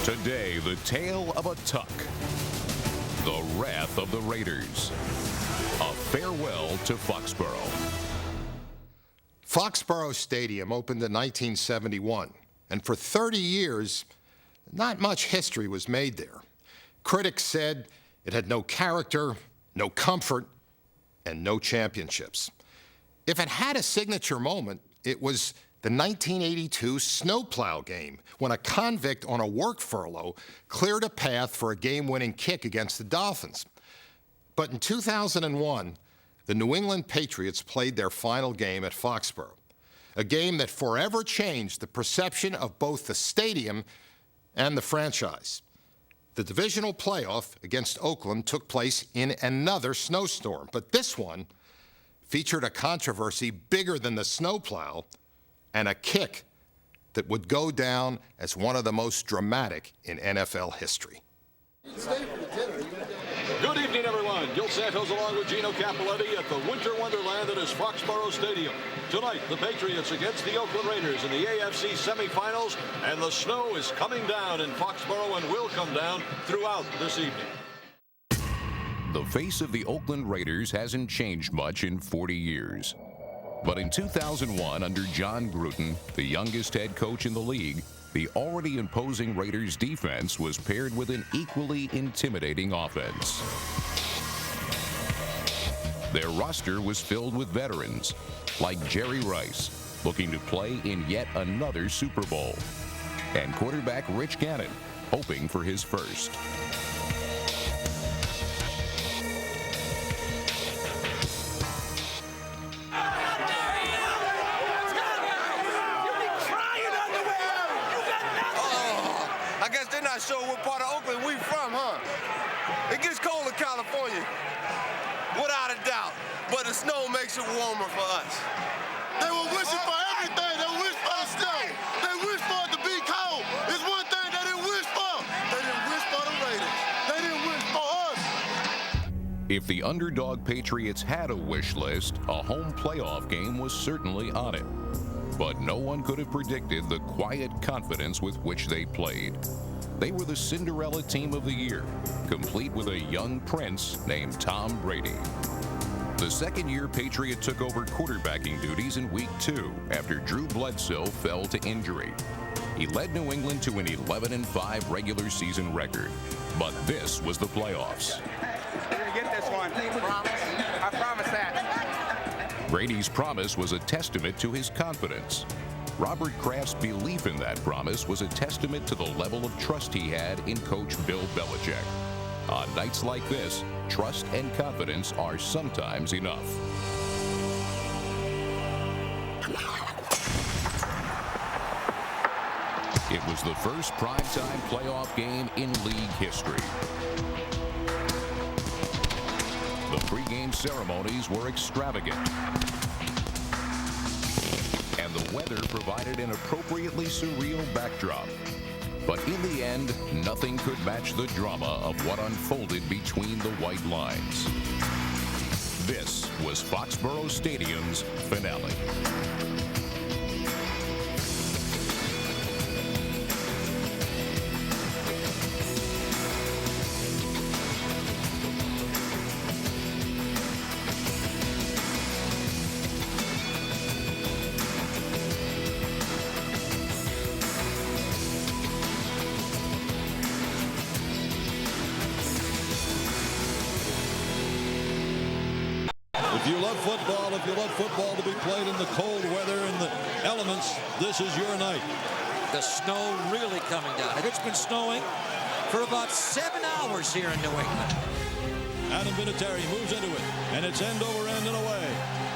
Today, the tale of a tuck. The wrath of the Raiders. A farewell to Foxborough. Foxborough Stadium opened in 1971, and for 30 years, not much history was made there. Critics said it had no character, no comfort, and no championships. If it had a signature moment, it was the 1982 snowplow game, when a convict on a work furlough cleared a path for a game-winning kick against the Dolphins. But in 2001, the New England Patriots played their final game at Foxborough, a game that forever changed the perception of both the stadium and the franchise. The divisional playoff against Oakland took place in another snowstorm, but this one featured a controversy bigger than the snowplow and a kick that would go down as one of the most dramatic in NFL history. Good evening, everyone. Gil Santos along with Gino Capoletti at the Winter Wonderland that is Foxborough Stadium. Tonight, the Patriots against the Oakland Raiders in the AFC semifinals, and the snow is coming down in Foxborough and will come down throughout this evening. The face of the Oakland Raiders hasn't changed much in 40 years. But in 2001, under John Gruden, the youngest head coach in the league, the already imposing Raiders defense was paired with an equally intimidating offense. Their roster was filled with veterans, like Jerry Rice, looking to play in yet another Super Bowl, and quarterback Rich Gannon, hoping for his first. Not sure what part of Oakland we from, huh? It gets cold in California, without a doubt, but the snow makes it warmer for us. They were wishing for everything. They wished for the snow. They wished for it to be cold. It's one thing they didn't wish for. They didn't wish for the Raiders. They didn't wish for us. If the underdog Patriots had a wish list, a home playoff game was certainly on it. But no one could have predicted the quiet confidence with which they played. They were the Cinderella team of the year, complete with a young prince named Tom Brady. The second-year Patriot took over quarterbacking duties in Week 2 after Drew Bledsoe fell to injury. He led New England to an 11-5 regular season record, but this was the playoffs. You're gonna get this one. Promise? I promise that. Brady's promise was a testament to his confidence. Robert Kraft's belief in that promise was a testament to the level of trust he had in Coach Bill Belichick. On nights like this, trust and confidence are sometimes enough. It was the first primetime playoff game in league history. The pregame ceremonies were extravagant. And the weather provided an appropriately surreal backdrop. But in the end, nothing could match the drama of what unfolded between the white lines. This was Foxborough Stadium's finale. If you love football to be played in the cold weather and the elements, this is your night. The snow really coming down. And it's been snowing for about 7 hours here in New England. Adam Vinatieri moves into it, and it's end over end and away.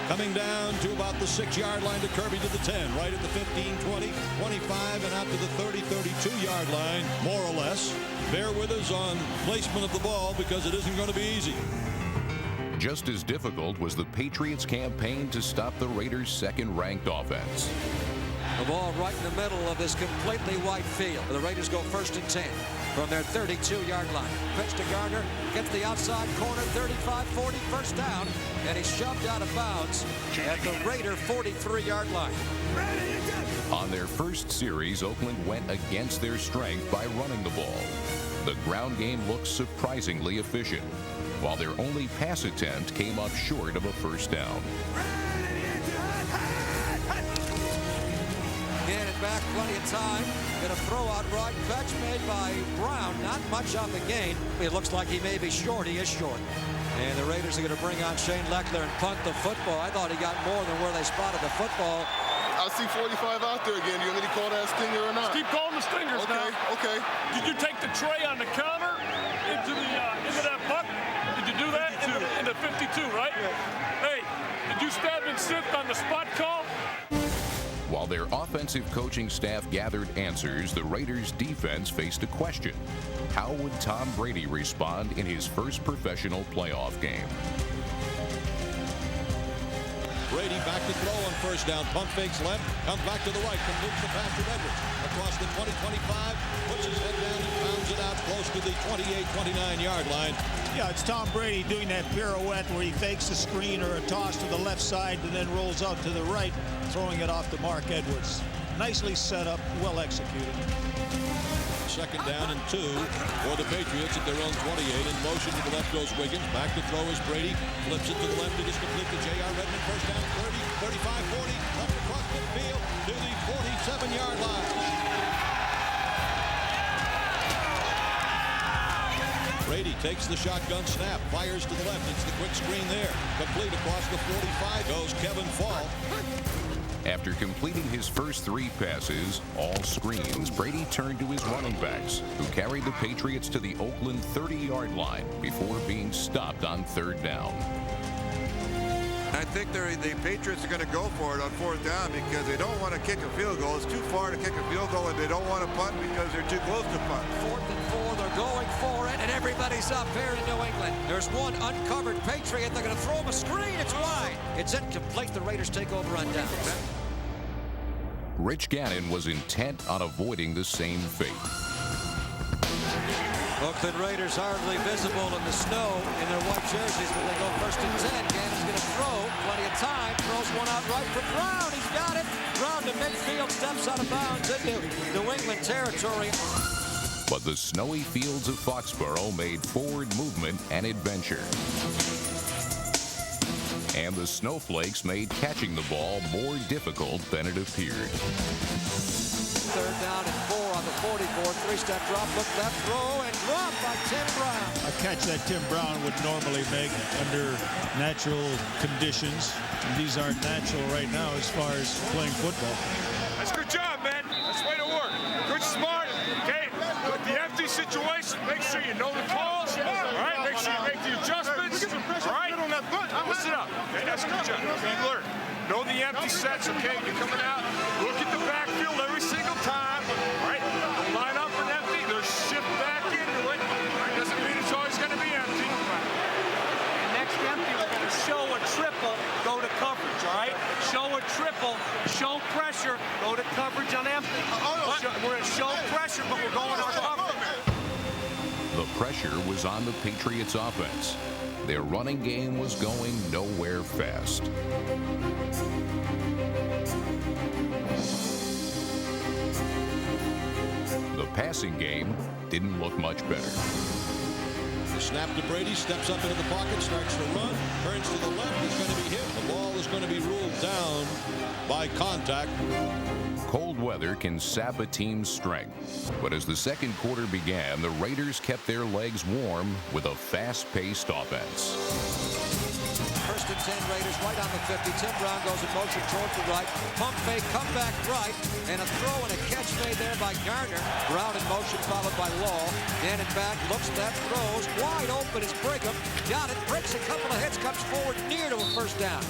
Coming down to about the 6-yard line to Kirby to the 10, right at the 15, 20, 25, and out to the 30, 32-yard line, more or less. Bear with us on placement of the ball because it isn't going to be easy. Just as difficult was the Patriots' campaign to stop the Raiders' second-ranked offense. The ball right in the middle of this completely white field. The Raiders go 1st and 10 from their 32-yard line. Pitch to Gardner, gets the outside corner, 35-40, first down, and he's shoved out of bounds at the Raider 43-yard line. On their first series, Oakland went against their strength by running the ball. The ground game looked surprisingly efficient, while their only pass attempt came up short of a first down. Gannon back, plenty of time. Get a throw out right. Catch made by Brown. Not much on the gain. It looks like he may be short. He is short. And the Raiders are going to bring on Shane Leckler and punt the football. I thought he got more than where they spotted the football. I see 45 out there again. Do you want me to call that a stinger or not? Keep calling the stingers now. Okay. Did you take the tray on the counter into that puck? Did you do that in the 52, right? Yeah. Hey, did you stab and sift on the spot call? While their offensive coaching staff gathered answers, the Raiders' defense faced a question. How would Tom Brady respond in his first professional playoff game? Brady back to throw on first down. Pump fakes left, comes back to the right, completes the pass to Edwards. Across the 20-25, puts his head down and pounds it out close to the 28-29-yard line. Yeah, it's Tom Brady doing that pirouette where he fakes a screen or a toss to the left side and then rolls out to the right, throwing it off to Mark Edwards. Nicely set up, well executed. Second down and 2 for the Patriots at their own 28. In motion to the left goes Wiggins. Back to throw is Brady. Flips it to the left. It is complete to J.R. Redmond. First down 30, 35, 40. Left across midfield to the 47-yard line. Brady takes the shotgun snap. Fires to the left. It's the quick screen there. Complete across the 45 goes Kevin Fall. After completing his first 3 passes, all screens, Brady turned to his running backs, who carried the Patriots to the Oakland 30-yard line before being stopped on third down. I think the Patriots are going to go for it on fourth down because they don't want to kick a field goal. It's too far to kick a field goal, and they don't want to punt because they're too close to punt. 4th and 4, they're going for it, and everybody's up here in New England. There's one uncovered Patriot. They're going to throw him a screen. It's wide. It's incomplete. The Raiders take over on downs. Rich Gannon was intent on avoiding the same fate. Oakland Raiders hardly visible in the snow in their white jerseys, but they go 1st and 10. Gannon's going to throw. Plenty of time. Throws one out right for Brown. He's got it. Brown to midfield. Steps out of bounds into New England territory. But the snowy fields of Foxborough made forward movement an adventure. And the snowflakes made catching the ball more difficult than it appeared. 3rd down and 4 on the 44. 3-step drop, look left, throw, and drop by Tim Brown. A catch that Tim Brown would normally make under natural conditions. And these aren't natural right now as far as playing football. That's a good job, man. That's the way to work. Good, smart, okay? With the empty situation, make sure you know the calls, all right? Make sure you make the adjustments, all right? Listen up. Okay, that's a good job. Okay, learn. Know the empty sets, okay? You're coming out. Look at the backfield every single time, all right? Don't line up for empty. There's shift back into it. Doesn't mean it's always going to be empty. Next empty, we're going to show a triple, go to coverage, all right? Show a triple, show pressure, go to coverage on empty. We're going to show pressure, but we're going on coverage. The pressure was on the Patriots' offense. Their running game was going nowhere fast. The passing game didn't look much better. The snap to Brady, steps up into the pocket, starts to run, turns to the left, he's going to be hit. The ball is going to be ruled down by contact. Cold weather can sap a team's strength, but as the second quarter began, the Raiders kept their legs warm with a fast-paced offense. 1st and 10, Raiders right on the 50. Tim Brown goes in motion toward the right. Pump fake, come back right, and a throw and a catch made there by Garner. Brown in motion followed by Law. Gannon back, looks left, throws. Wide open is Brigham. Got it, breaks a couple of hits, comes forward near to a first down.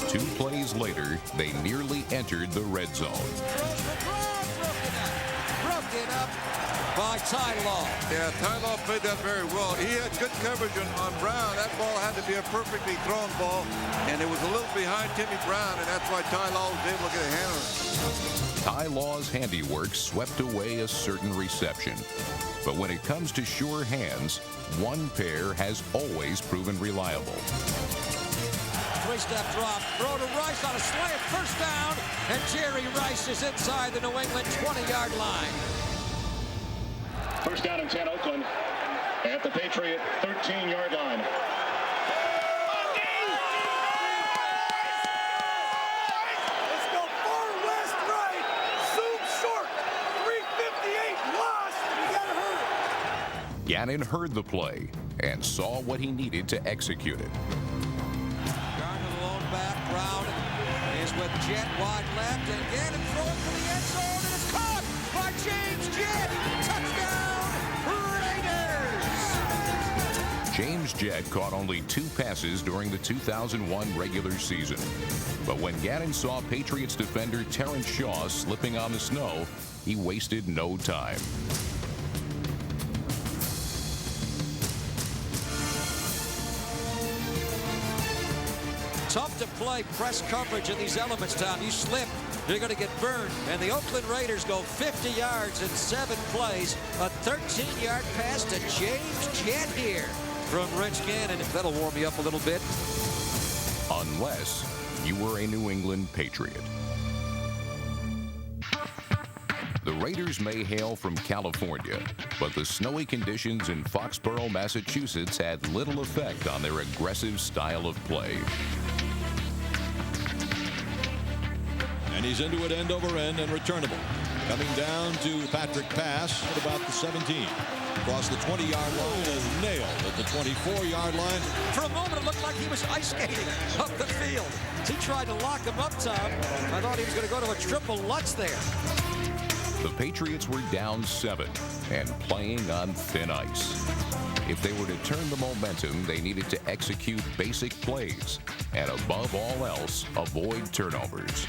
2 plays later, they nearly entered the red zone. Throws for Brown, broken up by Ty Law. Yeah, Ty Law played that very well. He had good coverage on Brown. That ball had to be a perfectly thrown ball, and it was a little behind Timmy Brown, and that's why Ty Law was able to get a hand on it. Ty Law's handiwork swept away a certain reception. But when it comes to sure hands, one pair has always proven reliable. 3 three-step drop. Throw to Rice on a slant. First down. And Jerry Rice is inside the New England 20-yard line. First down and 10, Oakland at the Patriot 13-yard line. Let's go far west right. Zoom short. 358 lost. You gotta hurt it. Gannon heard the play and saw what he needed to execute it. Garner the lone back. Brown is with Jett wide left, and Gannon throwing for the end zone, and it's caught by James Jett. Touchdown, Raiders! James Jett caught only 2 passes during the 2001 regular season. But when Gannon saw Patriots defender Terrence Shaw slipping on the snow, he wasted no time. Tough to play press coverage in these elements, Tom. You slip, you're going to get burned. And the Oakland Raiders go 50 yards in 7 plays. A 13-yard pass to James Jett here from Rich Gannon. That'll warm you up a little bit. Unless you were a New England Patriot. The Raiders may hail from California, but the snowy conditions in Foxborough, Massachusetts had little effect on their aggressive style of play. And he's into it end over end and returnable. Coming down to Patrick Pass at about the 17. Across the 20-yard line and nailed at the 24-yard line. For a moment, it looked like he was ice skating up the field. He tried to lock him up, Tom. I thought he was going to go to a triple Lutz there. The Patriots were down 7 and playing on thin ice. If they were to turn the momentum, they needed to execute basic plays and, above all else, avoid turnovers.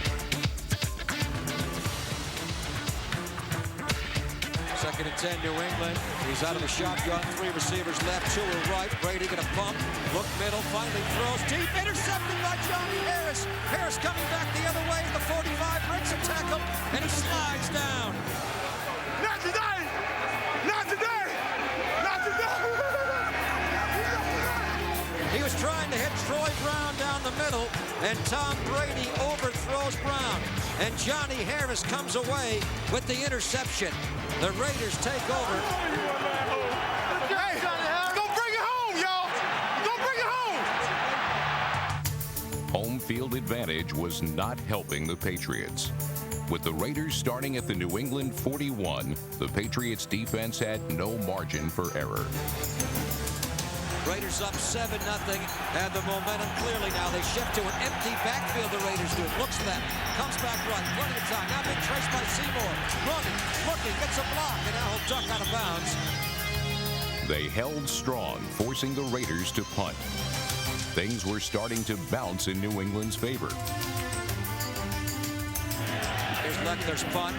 Second and 10, New England. He's out of the shotgun. 3 receivers left, 2 are right. Brady gonna pump. Look middle. Finally throws deep. Intercepted by Johnny Harris. Harris coming back the other way. The 45 breaks a tackle, and he slides down. Not today! Not today! Not today! He was trying to hit Troy Brown down the middle, and Tom Brady overthrows Brown. And Johnny Harris comes away with the interception. The Raiders take over. Hey, go bring it home, y'all! Go bring it home! Home field advantage was not helping the Patriots. With the Raiders starting at the New England 41, the Patriots defense had no margin for error. Raiders up 7-0, and the momentum clearly now. They shift to an empty backfield, the Raiders do. Looks left, comes back right, plenty of time. Now being traced by Seymour. Running, looking, gets a block, and now he'll duck out of bounds. They held strong, forcing the Raiders to punt. Things were starting to bounce in New England's favor. Here's Leckler's punt.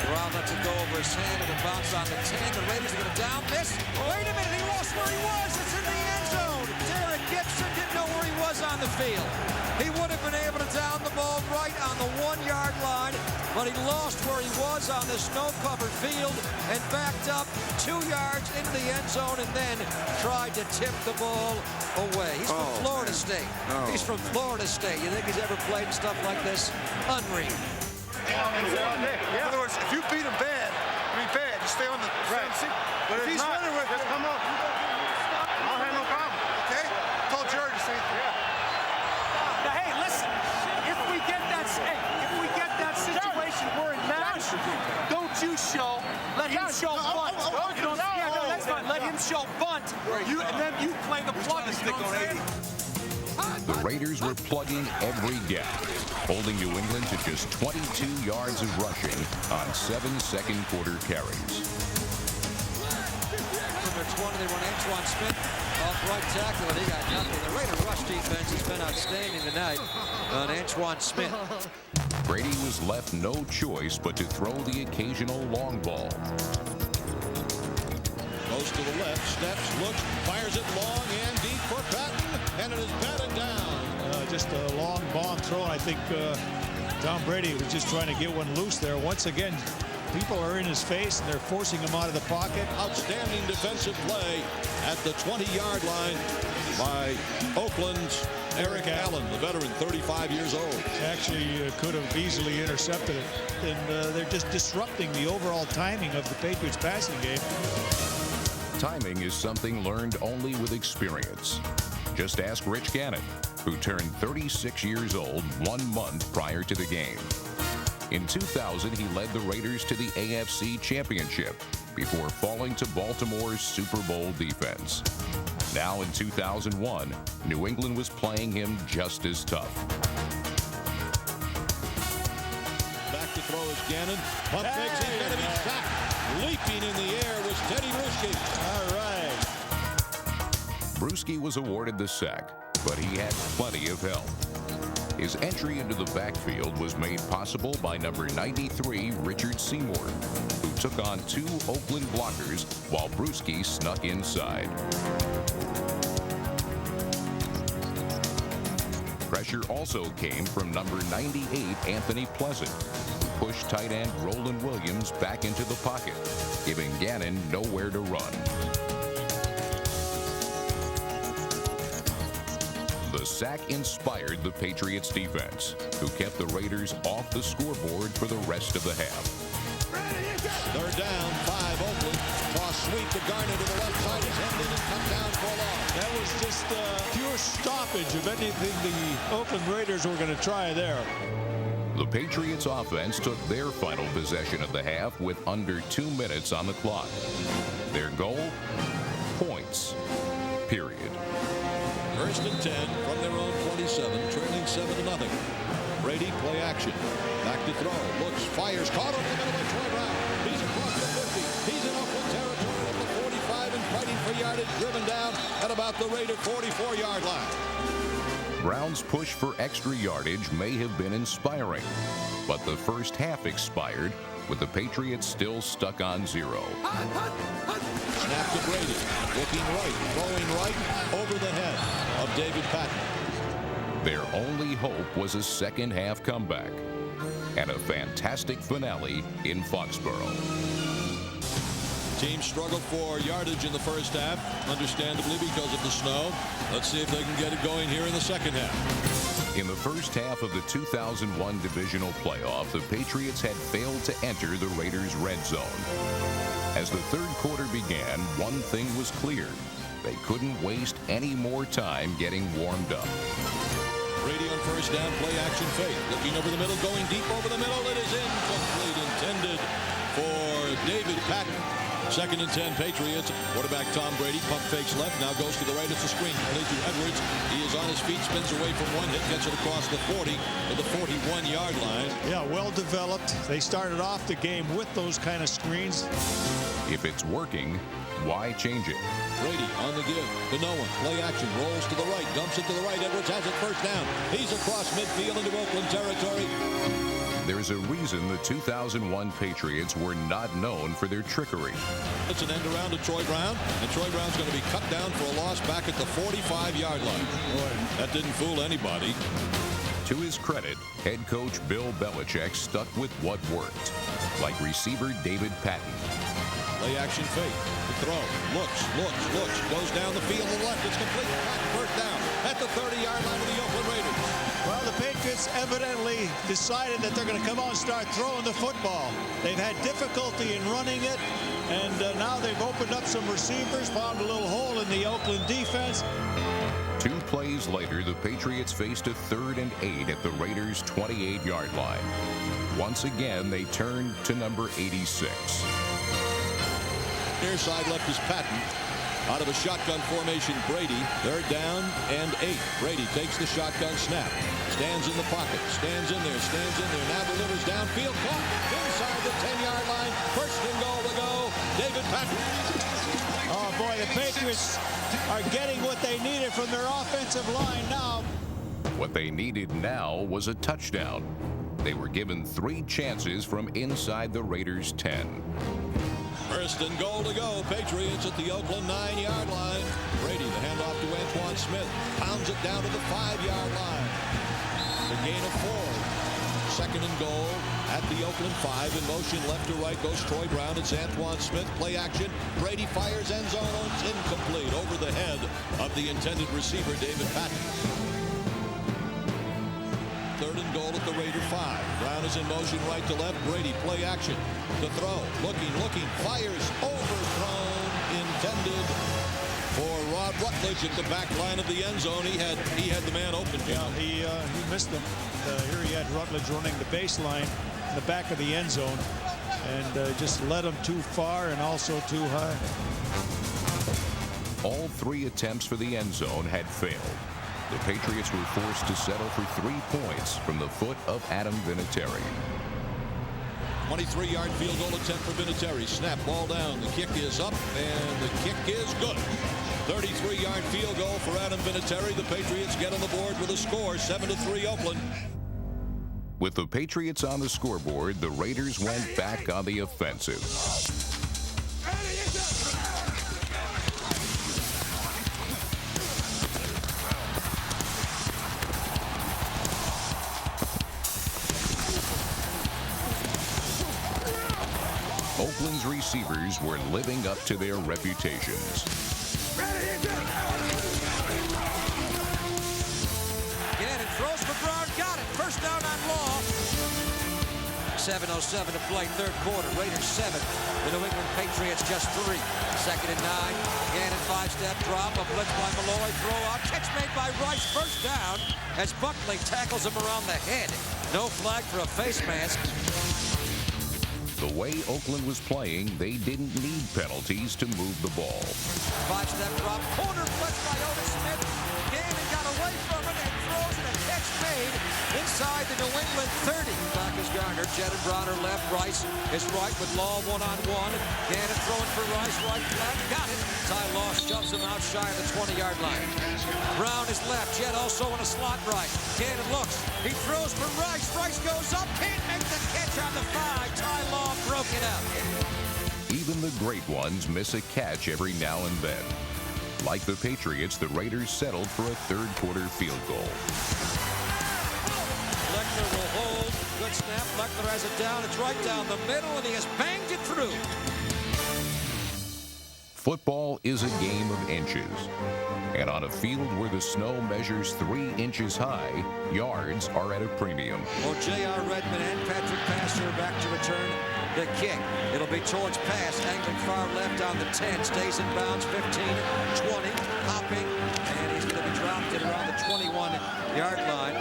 Brown lets it go over his hand, and it bounces on the 10. The Raiders are going to down this. Wait a minute, he lost where he was. It's in the end zone. Derek Gibson didn't know where he was on the field. He would have been able to down the ball right on the 1-yard line, but he lost where he was on the snow-covered field and backed up 2 yards into the end zone and then tried to tip the ball away. He's from Florida State. He's from Florida State. You think he's ever played stuff like this? Unreal. In other words, if you beat him bad, you stay on the same seat. But if he's running with it, come on. I'll have no problem. Okay? I told Jerry the same thing. Now, hey, listen. If we get that situation where it matters, don't you show. Let him show bunt. That's fine. Let him show bunt. And then you play the plug. You know what I'm saying? The Raiders were plugging every gap, holding New England to just 22 yards of rushing on 7 second-quarter carries. From their 20, they run Antoine Smith off right tackle, and he got nothing. The Raider rush defense has been outstanding tonight on Antoine Smith. Brady was left no choice but to throw the occasional long ball. Goes to the left, steps, looks, fires it long and deep for Patton, and it is batted down. Just a long bomb throw. I think Tom Brady was just trying to get one loose there. Once again, people are in his face, and they're forcing him out of the pocket. Outstanding defensive play at the 20-yard line by Oakland Eric Allen, the veteran, 35 years old. Actually could have easily intercepted it. And they're just disrupting the overall timing of the Patriots passing game. Timing is something learned only with experience. Just ask Rich Gannon, who turned 36 years old 1 month prior to the game. In 2000, he led the Raiders to the AFC Championship before falling to Baltimore's Super Bowl defense. Now in 2001, New England was playing him just as tough. Back to throw is Gannon. Pump fakes, he's going to be sacked. Leaping in the air was Teddy Bruschi. All right. Bruschi was awarded the sack, but he had plenty of help. His entry into the backfield was made possible by number 93, Richard Seymour, who took on 2 Oakland blockers while Bruschi snuck inside. Pressure also came from number 98, Anthony Pleasant, who pushed tight end Roland Williams back into the pocket, giving Gannon nowhere to run. The sack inspired the Patriots defense, who kept the Raiders off the scoreboard for the rest of the half. Third down, 5 Oakland. Toss sweep to Garner to the left side. It's ended and come down for a loss. That was just pure stoppage of anything the Oakland Raiders were going to try there. The Patriots offense took their final possession of the half with under 2 minutes on the clock. Their goal? Points. Period. First and 10 from their own 27, trailing 7-0. Brady, play action. Back to throw. Looks, fires, caught over the middle by Troy Brown. He's across the 50. He's in Oakland territory at the 45 and fighting for yardage, driven down at about the Raider 44-yard line. Brown's push for extra yardage may have been inspiring, but the first half expired with the Patriots still stuck on 0. Snap to Brady, looking right, throwing right, over the head of David Patton. Their only hope was a second half comeback and a fantastic finale in Foxborough. Team struggled for yardage in the first half, understandably because of the snow. Let's see if they can get it going here in the second half. In the first half of the 2001 Divisional playoff, the Patriots had failed to enter the Raiders' red zone. As the third quarter began, one thing was clear. They couldn't waste any more time getting warmed up. Brady on first down, play action fake. Looking over the middle, going deep over the middle. It is incomplete, intended for David Patton. Second and 10 Patriots. Quarterback Tom Brady pump fakes left. Now goes to the right. It's a screen. Early to Edwards. He is on his feet. Spins away from one hit. Gets it across the 40 to the 41-yard line. Yeah, well developed. They started off the game with those kind of screens. If it's working, why change it? Brady on the give to no one. Play action. Rolls to the right. Dumps it to the right. Edwards has it first down. He's across midfield into Oakland territory. There's a reason the 2001 Patriots were not known for their trickery. It's an end around to Troy Brown, and Troy Brown's going to be cut down for a loss back at the 45-yard line. Boy, that didn't fool anybody. To his credit, head coach Bill Belichick stuck with what worked, like receiver David Patton. Play action fake. The throw. Looks. Goes down the field to the left. It's complete. First down at the 30-yard line of the Oakland Raiders. Well, the Patriots evidently decided that they're going to come out and start throwing the football. They've had difficulty in running it, and now they've opened up some receivers, found a little hole in the Oakland defense. 2 plays later, the Patriots faced a 3rd and 8 at the Raiders' 28-yard line. Once again, they turned to number 86. Near side left is Patton. Out of a shotgun formation, Brady. They're down and 8. Brady takes the shotgun snap. Stands in the pocket. Stands in there. Now delivers downfield. Caught inside the 10-yard line. First and goal to go. David Patton. Oh, boy, the Patriots are getting what they needed from their offensive line now. What they needed now was a touchdown. They were given 3 chances from inside the Raiders' 10. First and goal to go. Patriots at the Oakland 9-yard line. Brady, the handoff to Antoine Smith. Pounds it down to the 5-yard line. The gain of 4. Second and goal at the Oakland 5. In motion left to right goes Troy Brown. It's Antoine Smith. Play action. Brady fires end zone. It's incomplete over the head of the intended receiver, David Patton. 5. Brown is in motion right to left. Brady play action to throw. Looking, fires, overthrown, intended for Rod Rutledge at the back line of the end zone. He had the man open. Yeah, he missed him. Here he had Rutledge running the baseline in the back of the end zone, and just led him too far and also too high. All 3 attempts for the end zone had failed. The Patriots were forced to settle for 3 points from the foot of Adam Vinatieri. 23-yard field goal attempt for Vinatieri. Snap, ball down. The kick is up, and the kick is good. 33-yard field goal for Adam Vinatieri. The Patriots get on the board with a score, 7-3 Oakland. With the Patriots on the scoreboard, the Raiders went back on the offensive. Oakland's receivers were living up to their reputations. Gannon throws for Brown, got it. First down on Law. 7:07 to play, third quarter. Raiders 7. The New England Patriots just 3. Second and 9. Gannon 5-step drop. A blitz by Malloy. Throw out. Catch made by Rice. First down as Buckley tackles him around the head. No flag for a face mask. The way Oakland was playing, they didn't need penalties to move the ball. 5-step drop. Corner blitz by Otis Smith. Gannon got away from it and throws it. A catch made inside the New England 30. Back is Garner. Jed and Brown are left. Rice is right with Law one-on-one. Gannon throwing for Rice. Right left. Got it. Ty Law shoves him out shy of the 20-yard line. Brown is left. Jed also in a slot right. Gannon looks. He throws for Rice. Rice goes up. Can't make the catch on the 5. Ty Law broke it up. Even the great ones miss a catch every now and then. Like the Patriots, the Raiders settled for a third-quarter field goal. Lechner will hold. Good snap. Lechner has it down. It's right down the middle, and he has banged it through. Football is a game of inches. And on a field where the snow measures 3 inches high, yards are at a premium. Well, J.R. Redmond and Patrick Passer back to return the kick. It'll be towards pass, angling far left on the 10, stays in bounds, 15, 20, hopping, and he's going to be dropped at around the 21-yard line.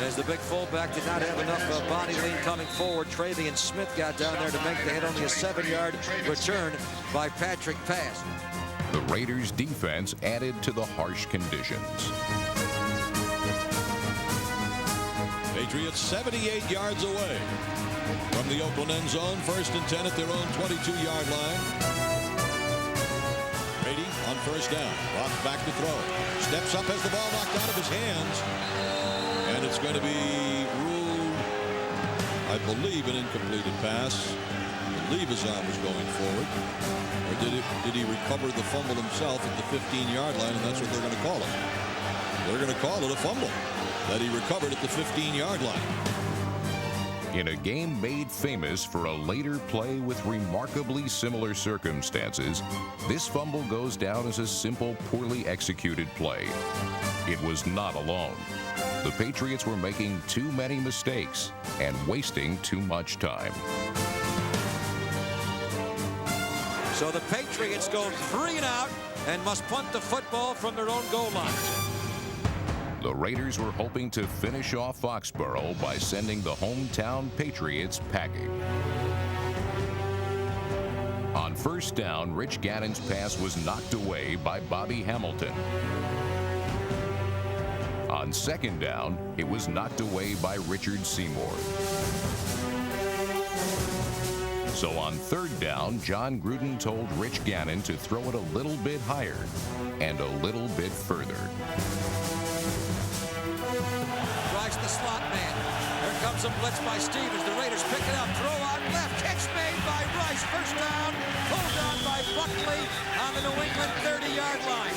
As the big fullback did not have enough body lean coming forward, Travian Smith got down there to make the hit. Only a 7-yard return by Patrick Pass. The Raiders' defense added to the harsh conditions. Patriots 78 yards away from the Oakland end zone. First and 10 at their own 22-yard line. Brady on first down. Rocks back to throw. Steps up, has the ball knocked out of his hands. And it's going to be ruled, I believe, an incompleted pass. I believe his arm was going forward. Or did he recover the fumble himself at the 15-yard line, and that's what they're going to call it. They're going to call it a fumble that he recovered at the 15-yard line. In a game made famous for a later play with remarkably similar circumstances, this fumble goes down as a simple, poorly executed play. It was not alone. The Patriots were making too many mistakes and wasting too much time. So the Patriots go 3 and out and must punt the football from their own goal line. The Raiders were hoping to finish off Foxborough by sending the hometown Patriots packing. On first down, Rich Gannon's pass was knocked away by Bobby Hamilton. On second down, it was knocked away by Richard Seymour. So on third down, John Gruden told Rich Gannon to throw it a little bit higher and a little bit further. Drives the slot man. Here comes a blitz by Stevens. The Raiders pick it up. Throw out left. Catch made by Rice. First down. Pulled down by Buckley on the New England 30-yard line.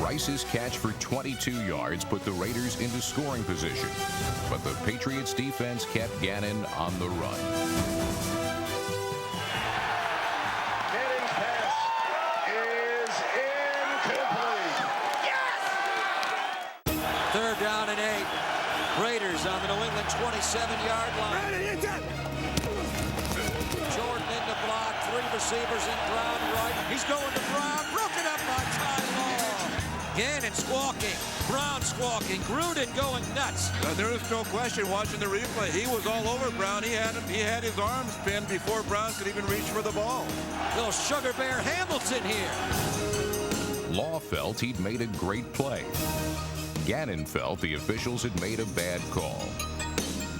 Rice's catch for 22 yards put the Raiders into scoring position, but the Patriots defense kept Gannon on the run. Gannon's pass is incomplete. Third down and 8. Raiders on the New England 27-yard line. Jordan in the block, 3 receivers in Brown right. He's going to Brown, broken up by Ty Law. Gannon squawking, Brown squawking, Gruden going nuts. There is no question watching the replay. He was all over Brown. He had his arms pinned before Brown could even reach for the ball. Little Sugar Bear Hamilton here. Law felt he'd made a great play. Gannon felt the officials had made a bad call.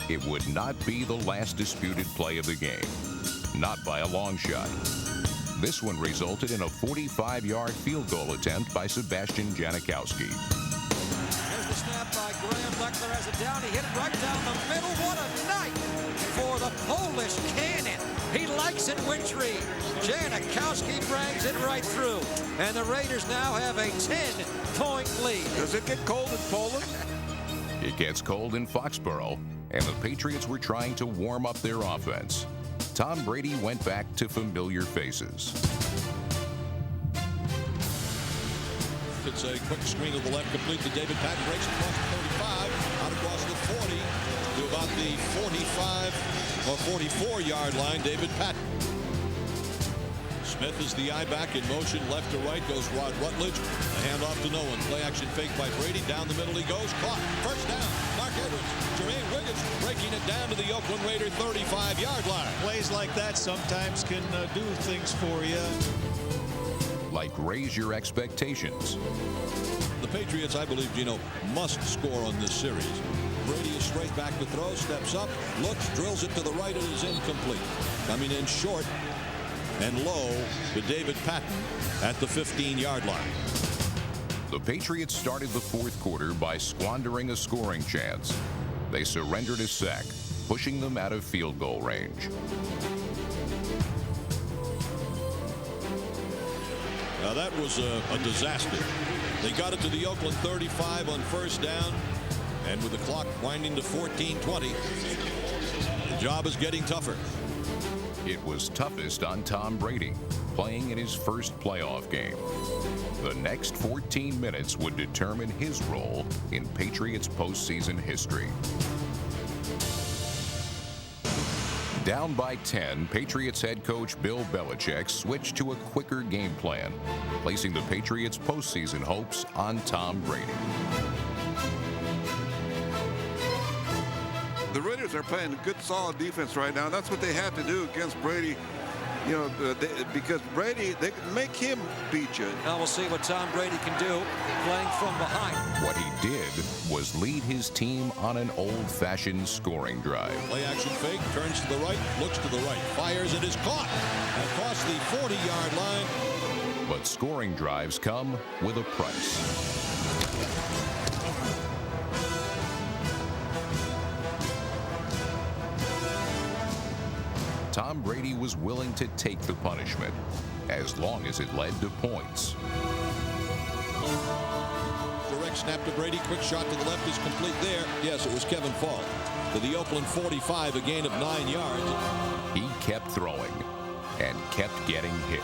It would not be the last disputed play of the game. Not by a long shot. This one resulted in a 45-yard field goal attempt by Sebastian Janikowski. There's the snap by Graham. Leckler has it down. He hit it right down the middle. What a night for the Polish cannon. He likes it, Wintry. Janikowski brings it right through. And the Raiders now have a 10-point lead. Does it get cold in Poland? It gets cold in Foxborough, and the Patriots were trying to warm up their offense. Tom Brady went back to familiar faces. It's a quick screen to the left, complete to David Patton, breaks across the 35, out across the 40, to about the 45 or 44-yard line, David Patton. Smith is the eye back in motion, left to right, goes Rod Rutledge. A handoff to no one. Play action fake by Brady. Down the middle he goes. Caught. First down. Mark Edwards. Jermaine Wiggins breaking it down to the Oakland Raider 35-yard line. Plays like that sometimes can do things for you. Like raise your expectations. The Patriots, I believe, Gino, must score on this series. Brady is straight back to throw, steps up, looks, drills it to the right, and is incomplete. Coming in short and low to David Patton at the 15-yard line. The Patriots started the fourth quarter by squandering a scoring chance. They surrendered a sack, pushing them out of field goal range. Now that was a disaster. They got it to the Oakland 35 on first down, and with the clock winding to 14:20, the job is getting tougher. It was toughest on Tom Brady, playing in his first playoff game. The next 14 minutes would determine his role in Patriots postseason history. Down by 10, Patriots head coach Bill Belichick switched to a quicker game plan, placing the Patriots' postseason hopes on Tom Brady. The Raiders are playing good, solid defense right now. That's what they have to do against Brady. You know, because Brady, they can make him beat you. Now we'll see what Tom Brady can do playing from behind. What he did was lead his team on an old-fashioned scoring drive. Play action fake, turns to the right, looks to the right, fires, it is caught across the 40-yard line. But scoring drives come with a price. Tom Brady was willing to take the punishment, as long as it led to points. Direct snap to Brady, quick shot to the left is complete there. Yes, it was Kevin Fall. To the Oakland 45, a gain of 9 yards. He kept throwing and kept getting hit.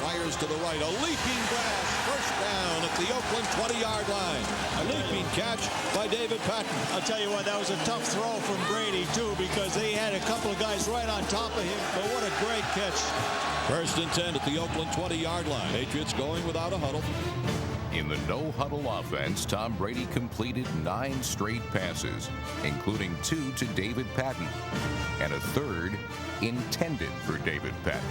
Fires to the right, a leaping grab, first down at the Oakland 20-yard line. A leaping catch by David Patton. I'll tell you what, that was a tough throw from Brady, too, because they had a couple of guys right on top of him, but what a great catch. First and 10 at the Oakland 20-yard line. Patriots going without a huddle. In the no-huddle offense, Tom Brady completed 9 straight passes, including 2 to David Patton, and a third intended for David Patton.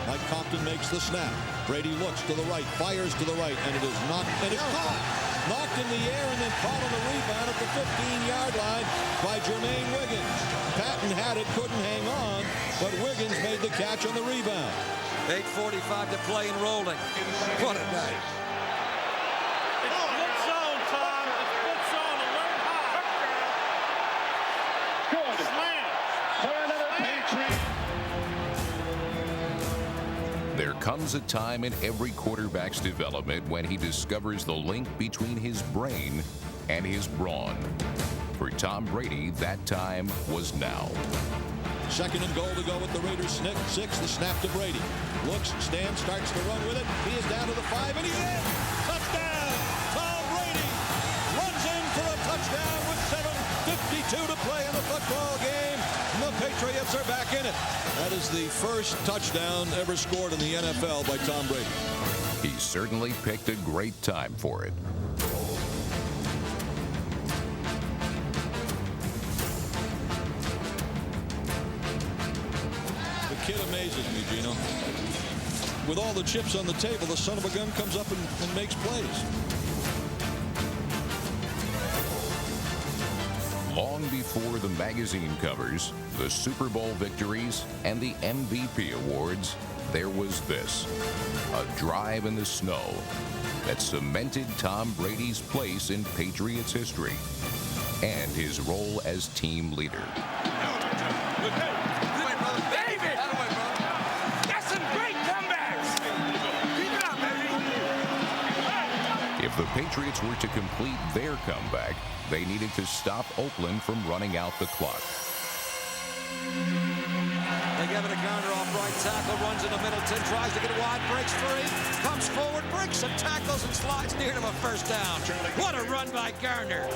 Mike Compton makes the snap. Brady looks to the right, fires to the right, and it is knocked, and it's caught. Knocked in the air and then caught on the rebound at the 15-yard line by Jermaine Wiggins. Patton had it, couldn't hang on, but Wiggins made the catch on the rebound. 8:45 to play and rolling. What a night. It's good zone, Tom. It's good zone. Alert high. Good. Slam. For another Patriot. There comes a time in every quarterback's development when he discovers the link between his brain and his brawn. For Tom Brady, that time was now. Second and goal to go with the Raiders. 6, the snap to Brady. Looks, stands, starts to run with it. He is down to the 5, and he's in! Touchdown! Tom Brady runs in for a touchdown to play in the football game. The Patriots are back in it. That is the first touchdown ever scored in the NFL by Tom Brady. He certainly picked a great time for it. The kid amazes me, Gino. With all the chips on the table, the son of a gun comes up and makes plays. Long before the magazine covers, the Super Bowl victories, and the MVP awards, there was this: a drive in the snow that cemented Tom Brady's place in Patriots history and his role as team leader. David! That's some great comebacks! Keep it up, baby! If the Patriots were to complete their comeback, they needed to stop Oakland from running out the clock. They give it to Garner off right tackle, runs into Middleton, tries to get wide, breaks free, comes forward, breaks some tackles, and slides near to a first down. What a run by Garner.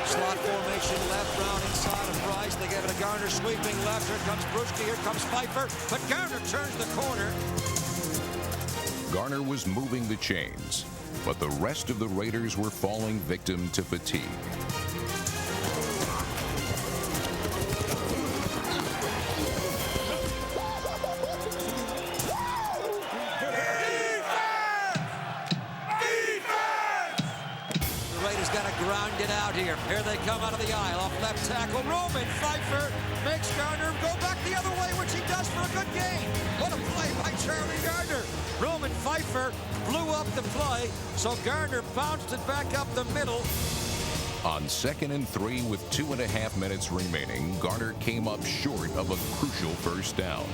Slot formation left, Brown inside of Bryce. They give it to Garner, sweeping left. Here comes Brewski, here comes Pfeiffer, but Garner turns the corner. Garner was moving the chains, but the rest of the Raiders were falling victim to fatigue. Ground it out here. Here they come out of the aisle. Off left tackle. Roman Pfeiffer makes Garner go back the other way, which he does for a good gain. What a play by Charlie Garner. Roman Pfeiffer blew up the play, so Garner bounced it back up the middle. On 2nd and 3 with 2.5 minutes remaining, Garner came up short of a crucial first down.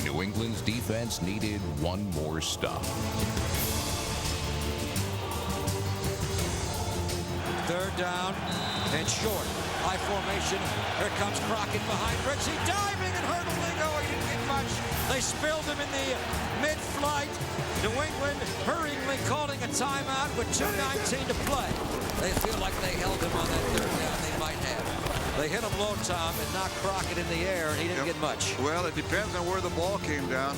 New England's defense needed one more stop. Third down and short. High formation. Here comes Crockett behind Ritchie. Diving and hurdling. Oh, he didn't get much. They spilled him in the mid-flight. New England hurriedly calling a timeout with 2:19 to play. They feel like they held him on that third down. They might have. They hit him low, Tom, and knocked Crockett in the air, and he didn't get much. Well, it depends on where the ball came down.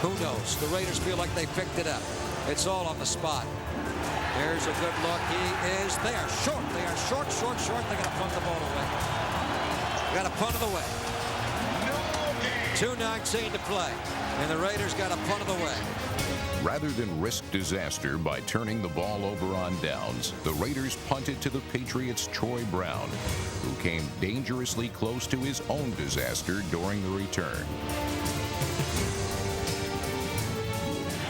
Who knows? The Raiders feel like they picked it up. It's all on the spot. There's a good look. He is. They are short. They are short. They're going to punt the ball away. Got to punt it away. 2:19 to play. And the Raiders got to punt it away. Rather than risk disaster by turning the ball over on downs, the Raiders punted to the Patriots' Troy Brown, who came dangerously close to his own disaster during the return.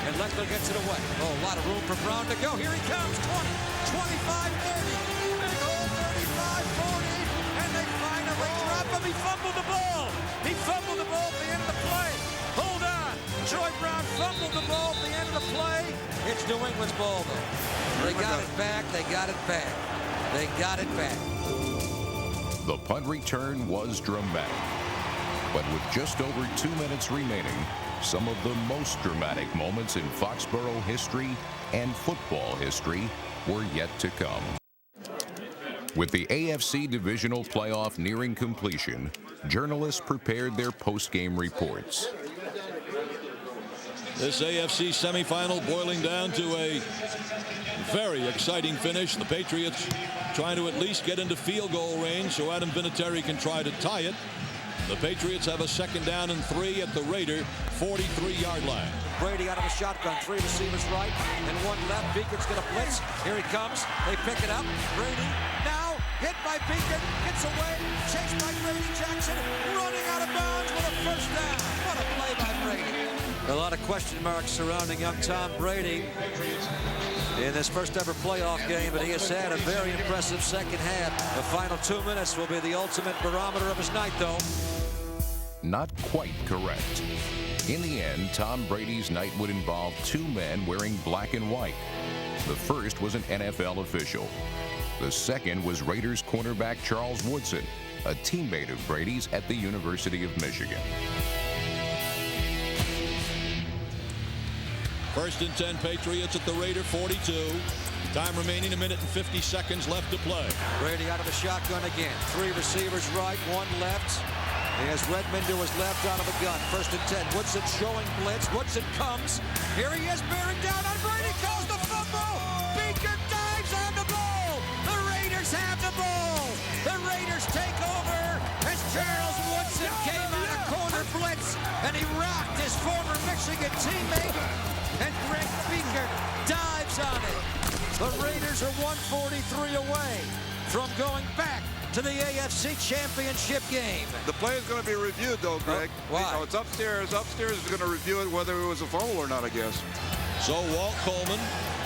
And Leckler gets it away. Oh, a lot of room for Brown to go. Here he comes. 20, 25, 30. Big hole, 35, 40. And they finally drop him. He fumbled the ball. He fumbled the ball at the end of the play. Hold on. Troy Brown fumbled the ball at the end of the play. It's New England's ball, though. They got it back. They got it back. They got it back. The punt return was dramatic. But with just over 2 minutes remaining, some of the most dramatic moments in Foxborough history and football history were yet to come. With the AFC Divisional playoff nearing completion, journalists prepared their post-game reports. This AFC semifinal boiling down to a very exciting finish. The Patriots trying to at least get into field goal range so Adam Vinatieri can try to tie it. The Patriots have a 2nd down and 3 at the Raider 43-yard line. Brady out of the shotgun, 3 receivers right and 1 left. Beacon's going to blitz. Here he comes. They pick it up. Brady now hit by Beacon, gets away, chased by Grady Jackson, running out of bounds with a first down. What a play by Brady. A lot of question marks surrounding young Tom Brady in this first ever playoff game, but he has had a very impressive second half. The final 2 minutes will be the ultimate barometer of his night, though. Not quite correct. In the end, Tom Brady's night would involve 2 men wearing black and white. The first was an NFL official. The second was Raiders cornerback Charles Woodson, a teammate of Brady's at the University of Michigan. 1st and 10 Patriots at the Raider 42. Time remaining, 1 minute and 50 seconds left to play. Brady out of the shotgun again. 3 receivers right, 1 left. He has Redmond to his left out of the gun. 1st and 10. Woodson showing blitz. Woodson comes. Here he is, bearing down on Brady. Calls the fumble. Beaker dives on the ball. The Raiders have the ball. The Raiders take over as Charles Woodson came out of corner blitz, and he rocked his former Michigan teammate, and Greg Beaker dives on it. The Raiders are 143 away from going back to the AFC Championship game. The play is going to be reviewed, though, Greg. Why? It's upstairs. Upstairs is going to review it whether it was a fumble or not, I guess. So Walt Coleman,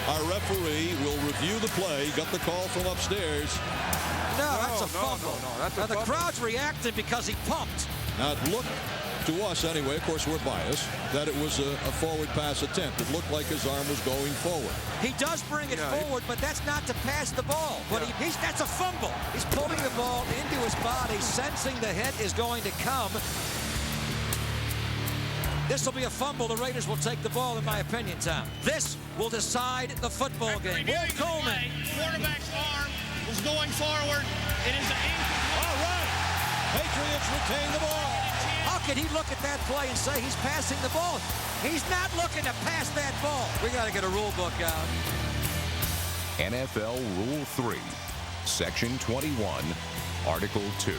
our referee, will review the play. Got the call from upstairs. No, that's a fumble. That's a now, the fumble. crowd's reacting because he pumped. Now, it looked to us anyway, of course we're biased, that it was a forward pass attempt. It looked like his arm was going forward. He does bring it forward, but that's not to pass the ball. But that's a fumble. He's pulling the ball into his body, sensing the hit is going to come. This will be a fumble. The Raiders will take the ball, in my opinion, Tom. This will decide the football game. Walt Coleman. Quarterback's arm was going forward. It is an incomplete. All right. Patriots retain the ball. How could he look at that play and say he's passing the ball? He's not looking to pass that ball. We got to get a rule book out. NFL Rule 3, Section 21, Article 2.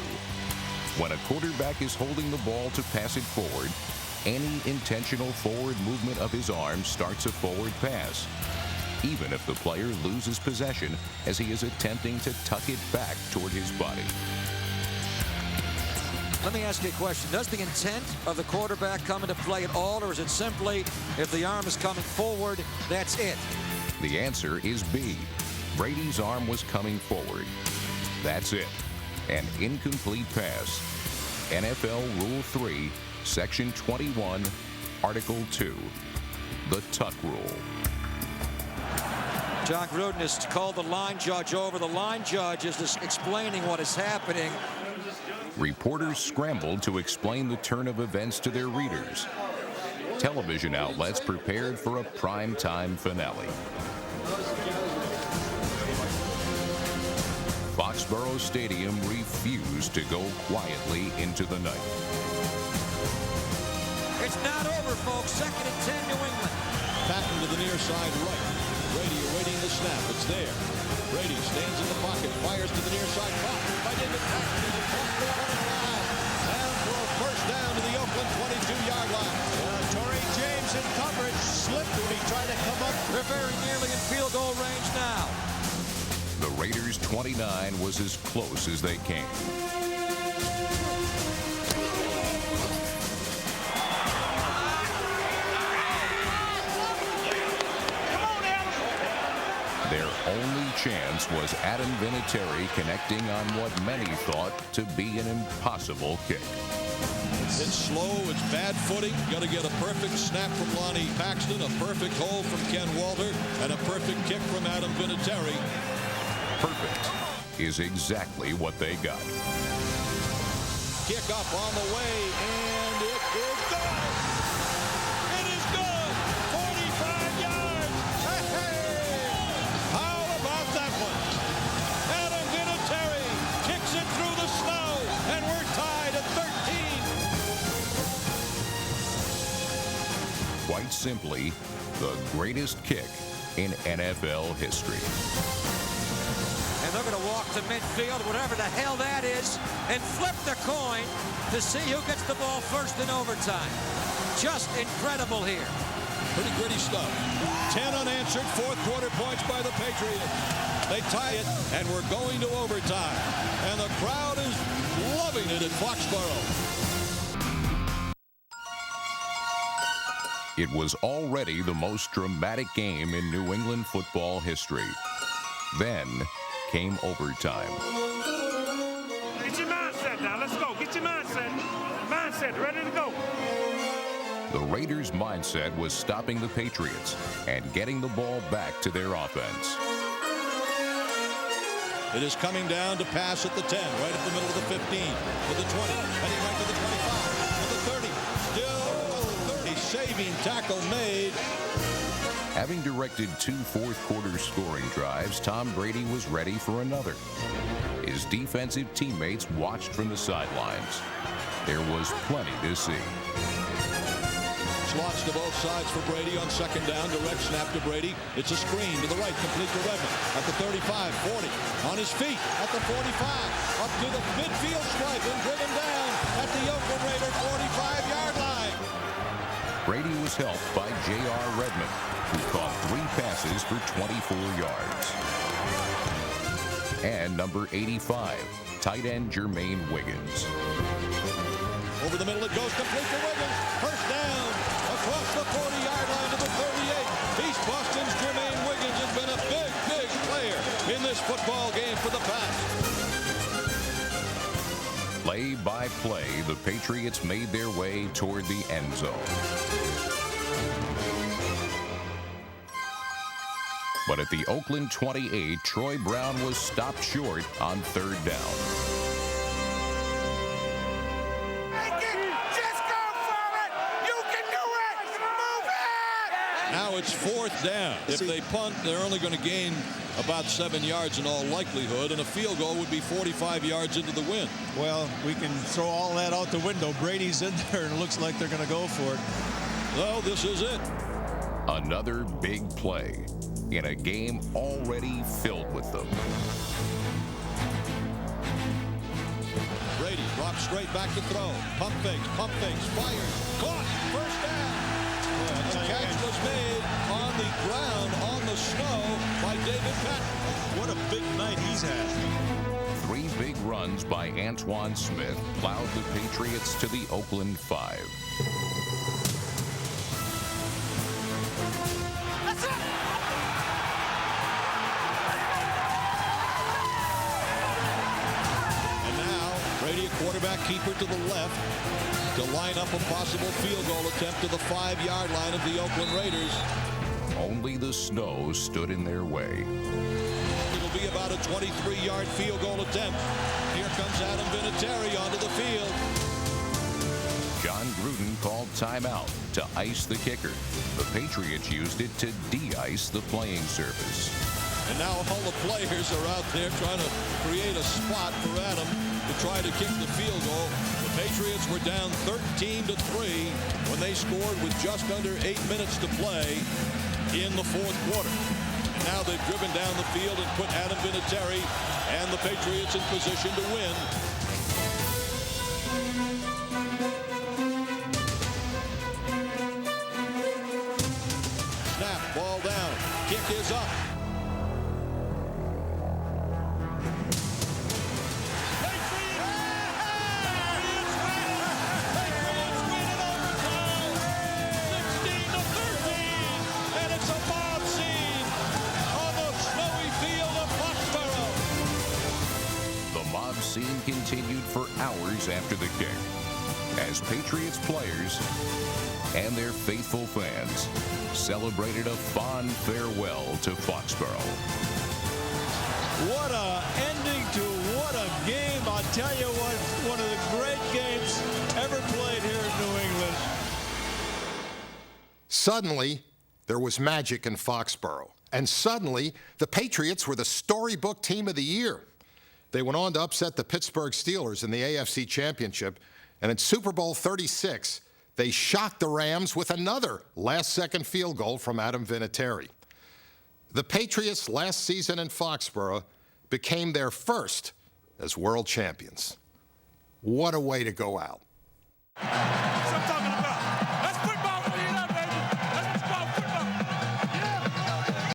When a quarterback is holding the ball to pass it forward, any intentional forward movement of his arm starts a forward pass, even if the player loses possession as he is attempting to tuck it back toward his body. Let me ask you a question. Does the intent of the quarterback come into play at all, or is it simply if the arm is coming forward, that's it? The answer is B. Brady's arm was coming forward. That's it. An incomplete pass. NFL Rule 3, Section 21, Article 2. The tuck rule. John Gruden has called the line judge over. The line judge is just explaining what is happening. Reporters scrambled to explain the turn of events to their readers. Television outlets prepared for a prime-time finale. Foxborough Stadium refused to go quietly into the night. It's not over, folks. 2nd and 10, New England. Patton to the near side right. Brady awaiting the snap. It's there. Brady stands in the pocket, fires to the near side. Caught by David Patton. He's across the 25. And for a first down to the Oakland 22-yard line. Torrey James in coverage slipped when he tried to come up. They're very nearly in field goal range now. The Raiders' 29 was as close as they came. Their only chance was Adam Vinatieri connecting on what many thought to be an impossible kick. It's slow, it's bad footing. Got to get a perfect snap from Lonnie Paxton, a perfect hold from Ken Walter, and a perfect kick from Adam Vinatieri. Perfect is exactly what they got. Kick up on the way, and it is good. It is good. 45 yards. Hey! How about that one? Adam Vinatieri kicks it through the snow, and we're tied at 13. Quite simply, the greatest kick in NFL history. And they're going to walk to midfield, whatever the hell that is, and flip the coin to see who gets the ball first in overtime. Just incredible here. Pretty gritty stuff. 10 unanswered fourth quarter points by the Patriots. They tie it, and we're going to overtime. And the crowd is loving it at Foxborough. It was already the most dramatic game in New England football history. Then came overtime. Get your mindset now. Let's go. Get your mindset. Mindset ready to go. The Raiders' mindset was stopping the Patriots and getting the ball back to their offense. It is coming down to pass at the 10, right at the middle of the 15, to the 20, heading right to the 25, to the 30, still 30. Saving tackle made. Having directed 2 fourth-quarter scoring drives, Tom Brady was ready for another. His defensive teammates watched from the sidelines. There was plenty to see. Slots to both sides for Brady on second down. Direct snap to Brady. It's a screen to the right, complete to Redmond. At the 35, 40. On his feet at the 45. Up to the midfield stripe and driven down at the Oakland Raider 45-yard line. Brady was helped by J.R. Redmond, who caught 3 passes for 24 yards. And number 85, tight end Jermaine Wiggins. Over the middle it goes, complete to Wiggins. First down across the 40-yard line to the 38. East Boston's Jermaine Wiggins has been a big player in this football game for the Pats. Play by play, the Patriots made their way toward the end zone. But at the Oakland 28, Troy Brown was stopped short on third down. Just go for it! You can do it! Move it! Now it's fourth down. If they punt, they're only going to gain about 7 yards in all likelihood, and a field goal would be 45 yards into the wind. Well, we can throw all that out the window. Brady's in there, and it looks like they're going to go for it. Well, this is it. Another big play in a game already filled with them. Brady drops straight back to throw. Pump fakes, fires, caught, first down. The catch was made on the ground, on the snow, by David Patton. What a big night he's had. 3 big runs by Antoine Smith plowed the Patriots to the Oakland 5. That's it! And now, Brady, a quarterback keeper to the left, to line up a possible field goal attempt to the 5-yard line of the Oakland Raiders. Only the snow stood in their way. It'll be about a 23-yard field goal attempt. Here comes Adam Vinatieri onto the field. John Gruden called timeout to ice the kicker. The Patriots used it to de-ice the playing surface. And now all the players are out there trying to create a spot for Adam to try to kick the field goal. The Patriots were down 13-3 when they scored with just under 8 minutes to play in the fourth quarter. And now they've driven down the field and put Adam Vinatieri and the Patriots in position to win. Snap, ball down, kick is up. Scene continued for hours after the kick as Patriots players and their faithful fans celebrated a fond farewell to Foxborough. What a ending to what a game. I'll tell you what, one of the great games ever played here in New England. Suddenly, there was magic in Foxborough. And suddenly, the Patriots were the storybook team of the year. They went on to upset the Pittsburgh Steelers in the AFC Championship, and in Super Bowl 36, they shocked the Rams with another last-second field goal from Adam Vinatieri. The Patriots last season in Foxborough became their first as world champions. What a way to go out.